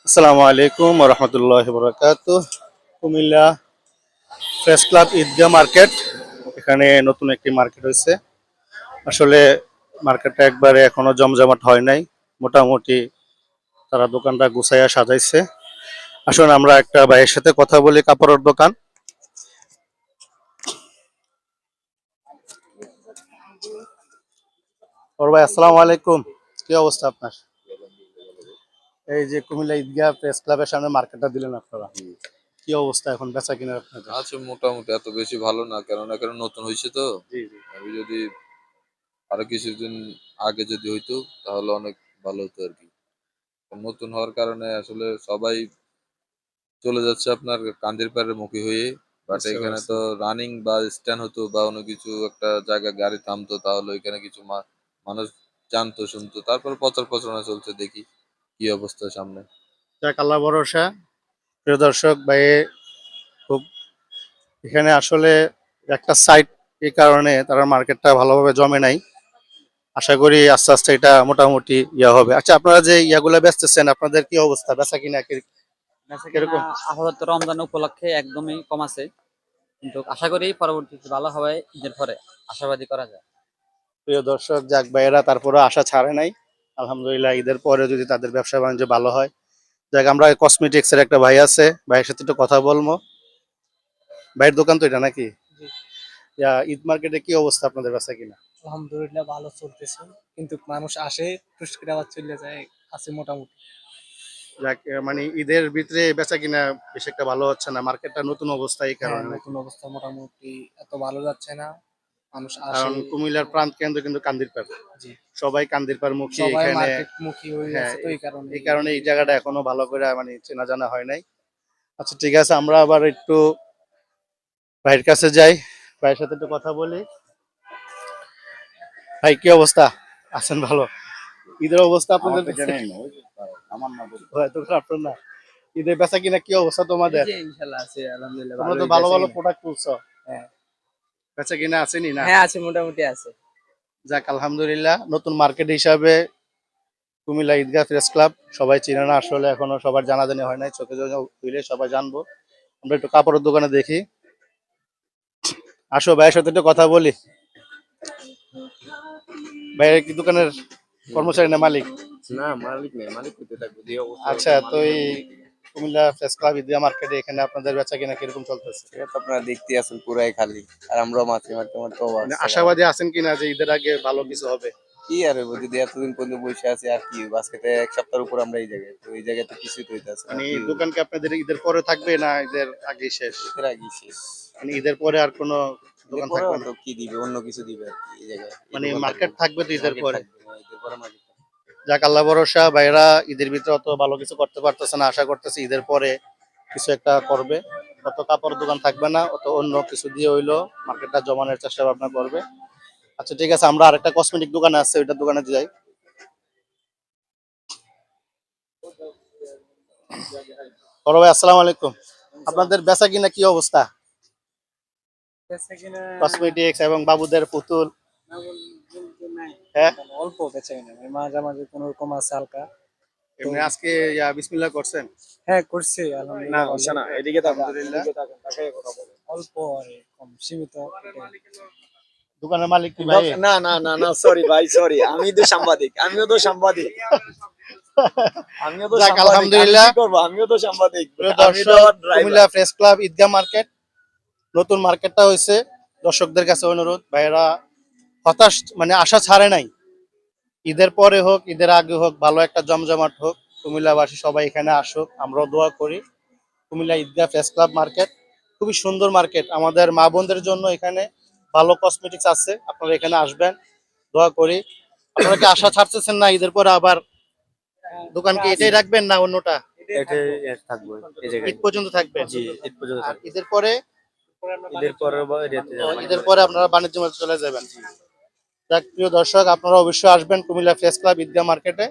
আসসালামু আলাইকুম রহমতুল্লাহ বরকাতুহ। Comilla press club ঈদগাহ market, এখানে নতুন একটি মার্কেট হয়েছে। আসলে মার্কেটটা একবারে এখনো জমজমাট হয় নাই, মোটামুটি তারা দোকানটা গুছাইয়া সাজাইছে। আসলে আমরা একটা ভাইয়ের সাথে কথা বলি, কাপড়ের দোকান। ওর ভাই আসসালামু আলাইকুম, কি অবস্থা আপনার? এই যে কুমিল্লা ঈদগাহ প্রেস ক্লাবের সামনে মার্কেটটা দিলেন আপনারা, কি অবস্থা এখন বেচা কিনার আপনাদের? আছে মোটামুটি, এত বেশি ভালো না, কারণ নতুন হয়েছে তো। জি জি। আমি যদি আরো কিছুদিন আগে যদি হইতো তাহলে অনেক ভালো হতো আর কি। নতুন হওয়ার কারণে আসলে সবাই চলে যাচ্ছে আপনার কান্দির পাড়ের মুখী হয়ে। বাট বুঝতে এখানে পারছি। তো রানিং বা স্ট্যান্ড হতো বা অন্য কিছু একটা জায়গায় গাড়ি থামতো, তাহলে ওইখানে কিছু মানুষ জানতো শুনতো, তারপর প্রচার প্রচারণা চলছে, দেখি কি অবস্থা সামনে। যাক আল্লাহ ভরসা। প্রিয় দর্শক ভাই, খুব এখানে আসলে একটা সাইট, এই কারণে তারা মার্কেটটা ভালোভাবে জমে নাই। আশা করি আস্তে আস্তে এটা মোটামুটি ইয়া হবে। আচ্ছা, আপনারা যে ইয়াগুলো বেচতেছেন, আপনাদের কি অবস্থা, বেচা কিনা বেচাকেনা কিরকম? আপাতত রমজান উপলক্ষে একদমই কম আছে, কিন্তু আশা করি পরবর্তীতে ভালো হবে, ঈদের পরে আশাবাদী করা যায়। প্রিয় দর্শক, যাক ভাইয়েরা তারপরে আশা ছাড়ে নাই। আলহামদুলিল্লাহ ঈদের পরে যদি তাদের ব্যবসা বাণিজ্য ভালো হয়। যাক, আমরা কসমেটিক্স এর একটা ভাই আছে, ভাইয়ের সাথে একটু কথা বলবো। ভাইয়ের দোকান তো এটা নাকি? জি, ঈদ মার্কেটে কি অবস্থা আপনাদের বেচা কিনা? আলহামদুলিল্লাহ ভালো চলতেছে, কিন্তু মানুষ আসে টুস করে আবার চলে যায়, আছে মোটামুটি। যাক, মানে ঈদের ভিতরে বেচা কিনা বেশ একটা ভালো হচ্ছে না, মার্কেটটা নতুন অবস্থা এই হ্যাঁ, কারণে নাকি? নতুন অবস্থা মোটামুটি এত ভালো যাচ্ছে না, মানুষ আসে। কারণ কুমিল্লার প্রাণ কেন্দ্র কিন্তু কান্দিরপাড়, জি, সবাই কান্দিরপাড় মুখী সবাই এখানে। মার্কেট মুখী হয়ে হ্যাঁ, আছে, তো এই কারণে এই কারণে এই জায়গাটা এখনো ভালো করে মানে চেনা জানা হয় নাই। আচ্ছা ঠিক আছে, আমরা আবার একটু ভাইয়ের কাছে যাই, ভাইয়ের সাথে একটু কথা বলি। ভাই কি অবস্থা, আছেন ভালো? ঈদের অবস্থা আপনাদের হয়তো আপনার না, ঈদের বেচা কিনা কি অবস্থা তোমাদের? জি, ইনশাল্লাহ আছে, আলহামদুলিল্লাহ তোমরা তো ভালোই ভালো ভালো বেচাকেনা। প্রোডাক্ট তুলছো, হ্যাঁ, বেচা কিনা আসেনি না? হ্যাঁ আছে, মোটামুটি আছে। যাক আলহামদুলিল্লাহ, নতুন মার্কেট হিসাবে কুমিল্লা ঈদগাহ প্রেস ক্লাব সবাই চিনে না, আসলে এখনো সবার জানাজানি হয় নাই, চোখে চোখে হইলে সবাই জানবো। আমরা একটু কাপড়ের দোকানে দেখি, আসো ভাইয়ের সাথে একটু কথা বলি। ভাইয়ের কি দোকানের কর্মচারী না মালিক? না, মালিক নেই, মালিক হইতে থাকবে যে অবস্থা আচ্ছা, তো এই কুমিল্লা প্রেস ক্লাব ঈদগাহ মার্কেটে এখানে আপনাদের বেচা কিনা কিরকম চলতেছে? এটা তো আপনারা দেখতে আছেন পুরাই খালি, আর আমরাও মাছি মারতে মারতে মানে অবস্থা খারাপ। আশাবাদী আছেন কিনা যে ঈদের আগে ভালো কিছু হবে? কি আর হইব, যদি এতদিন পর্যন্ত বসে আছে আর কি হইব? আজকে তো এক সপ্তাহের উপর আমরা এই জায়গায়, তো এই জায়গায় তো কিছুই তো হইতেছে না, মানে কি এই হইব? দোকান কি আপনাদের ঈদের পরে থাকবে না ঈদের আগেই শেষ? এর আগেই শেষ। মানে ঈদের পরে আর কোনো এর দোকান পরেও থাকবে না? তো কি দিবে, অন্য কিছু দিবে আর কি। এই জায়গায় এই মানে দোকান থাকবে, মার্কেট থাকবে তো ঈদের মার্কেট পরে? থাকবে না, এদের পরে মার্কেট থাকবে। যাক আল্লাহ ভরসা, ভাইরা ঈদের ভিতরে অত ভালো কিছু করতে পারতেছে না, আশা করতেছে ঈদের পরে কিছু একটা করবে। অত কাপড় দোকান থাকবে না, অত অন্য কিছু দিয়ে হইলো মার্কেটটা জমানোর চেষ্টা ভাবনা করবে। আচ্ছা ঠিক আছে, আমরা আরেকটা কসমেটিক দোকানে আছে, ওইটার দোকানে যাই। বড় ভাই আসসালামু আলাইকুম, আপনাদের বেচা কিনা কি অবস্থা? বেচাকেনা কসমেটিক্স এবং বাবুদের পুতুল, হ্যাঁ? অল্প বেচাকেনা, মাঝামাঝি কোনো রকম আছে হালকা। তো এমনি আজকে বিসমিল্লাহ করছেন? হ্যাঁ, করছি না আলহামদুলিল্লাহ হচ্ছে ভালো। না, এদিকে তো আলহামদুলিল্লাহ। তাকাই কথা বলে। অল্প আর কম সীমিত এটাই। দোকানের মালিক কি ভাই? না না না না, সরি ভাই, সরি, আমি তো সাংবাদিক, আমিও তো সাংবাদিক, আমিও তো যাক সাংবাদিক, আমি আলহামদুলিল্লাহ। কি করবো, আমিও তো সাংবাদিক, প্রিয় আমি তো দর্শক, আবার ড্রাইভার। কুমিল্লা প্রেস ক্লাব ঈদগাহ মার্কেট, নতুন মার্কেটটা হয়েছে। দর্শকদের কাছে অনুরোধ, ভাইয়েরা হতাশ মানে আশা ছাড়ে নাই। ঈদের পরে হোক ঈদের আগে হোক, ভালো একটা জমজমাট হোক, কুমিল্লাবাসী সবাই এখানে আসুক, আমরাও দোয়া করি। কুমিল্লা ঈদগাহ প্রেস ক্লাব মার্কেট খুবই সুন্দর মার্কেট, আমাদের মা বোনদের জন্য এখানে ভালো কসমেটিক্স আছে, আপনারা এখানে আসবেন, দোয়া করি। আপনারা কি আশা ছাড়তেছেন না ঈদের পরে আবার দোকান কি এটাই রাখবেন না অন্যটা? এটাই থাকবো এই জায়গায়। ঈদ পর্যন্ত থাকবেন? জি, ঈদ পর্যন্ত আর থাকবো। ঈদের পরে? ঈদের পরে এরিয়াতে যাবো। ঈদের পরে আপনারা বাণিজ্য মেলায় চলে যাবেন। যাক প্রিয় দর্শক, আপনারা অবশ্যই আসবেন কুমিল্লা প্রেস ক্লাব ঈদগাহ মার্কেটে।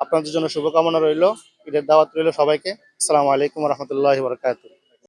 আপনাদের জন্য শুভকামনা রইল, ঈদের দাওয়াত রইল সবাইকে। আসসালামু আলাইকুম রহমতুল্লাহ বরকাত।